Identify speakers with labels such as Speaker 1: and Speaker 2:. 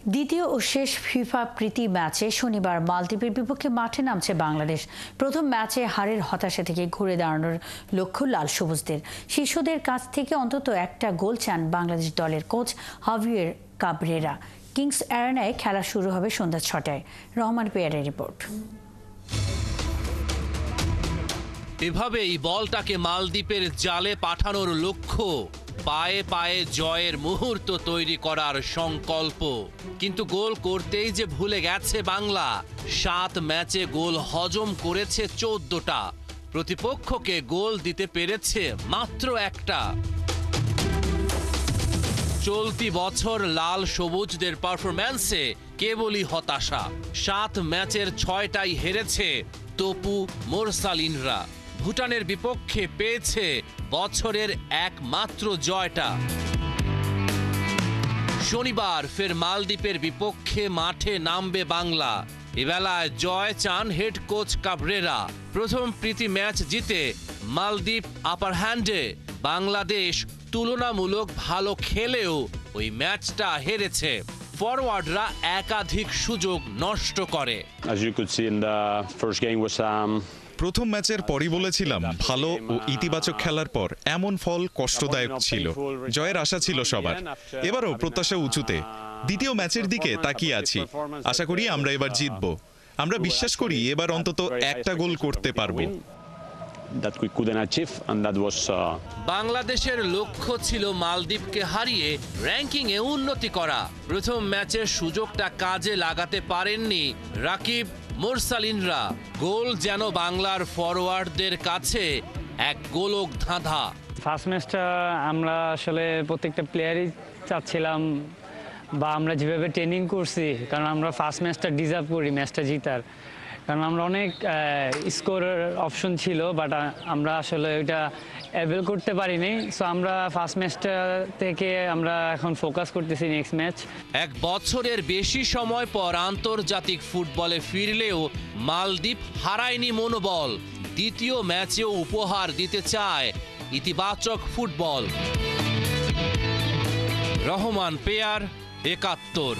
Speaker 1: দ্বিতীয় ও শেষ ফিফা প্রীতি ম্যাচে শনিবার মালদ্বীপের বিপক্ষে মাঠে নামছে বাংলাদেশ। প্রথম ম্যাচে হারের হতাশা থেকে ঘুরে দাঁড়ানোর লক্ষ্য লাল সবুজদের। শিশুদের কাছ থেকে অন্তত একটা গোল চান বাংলাদেশ দলের কোচ হাভিয়ের কাবরেরা। কিংস অ্যারেনায় খেলা শুরু হবে সন্ধ্যা 6টায়। রহমান পেয়ারের রিপোর্ট।
Speaker 2: এভাবেই বলটাকে মালদ্বীপের জালে পাঠানোর লক্ষ্য, পায়ে পায়ে জয়ের মুহূর্ত তৈরি করার সংকল্প। কিন্তু গোল করতেই যে ভুলে গেছে বাংলা। 7 ম্যাচে গোল হজম করেছে 14টা, প্রতিপক্ষকে গোল দিতে পেরেছে মাত্র একটা। চলতি বছর লাল সবুজদের পারফরম্যান্সে কেবলই হতাশা। 7 ম্যাচের 6টাই হেরেছে তপু মোরসালিনরা। ভুটানের বিপক্ষে পেয়েছে বছরের একমাত্র জয়টা। শনিবার ফের মালদ্বীপের বিপক্ষে মাঠে নামবে বাংলা। এবেলায় জয় চান হেড কোচ কাবরেরা। প্রথম প্রীতি ম্যাচ জিতে মালদ্বীপ আপার হ্যান্ডে। বাংলাদেশ তুলনামূলক ভালো খেলেও ওই ম্যাচটা হেরেছে। ফরওয়ার্ডরা একাধিক সুযোগ নষ্ট করে।
Speaker 3: প্রথম ম্যাচের পরই বলেছিলাম, ভালো ও ইতিবাচক খেলার পর এমন ফল কষ্টদায়ক ছিল। জয়ের আশা ছিল সবার, এবারও প্রত্যাশা উঁচুতে। দ্বিতীয় ম্যাচের দিকে তাকিয়ে আছি, আশা করি আমরা এবার জিতব। আমরা বিশ্বাস করি এবার অন্তত একটা গোল করতে পারবো।
Speaker 2: বাংলাদেশের লক্ষ্য ছিল মালদ্বীপকে হারিয়ে র্যাঙ্কিংয়ে উন্নতি করা। প্রথম ম্যাচের সুযোগটা কাজে লাগাতে পারেননি রাকিব মোরসালিনরা। গোল যেন বাংলার ফরওয়ার্ডদের কাছে এক গোলক ধাঁধা।
Speaker 4: ফার্স্ট ম্যাচটা আমরা আসলে প্রত্যেকটা প্লেয়ারই চাচ্ছিলাম, বা আমরা যেভাবে ট্রেনিং করছি, কারণ আমরা ফার্স্ট ম্যাচটা ডিজার্ভ করি ম্যাচটা জিতার। কারণ আমরা অনেক স্কোর অপশন ছিল, বাট আমরা আসলে ওইটা অ্যাভেল করতে পারিনি। সো আমরা ফার্স্ট ম্যাচটা থেকে আমরা এখন ফোকাস করতেছি নেক্সট ম্যাচ।
Speaker 2: এক বছরের বেশি সময় পর আন্তর্জাতিক ফুটবলে ফিরলেও মালদ্বীপ হারায়নি মনোবল। দ্বিতীয় ম্যাচেও উপহার দিতে চায় ইতিবাচক ফুটবল। রহমান পেয়ার, ৭১।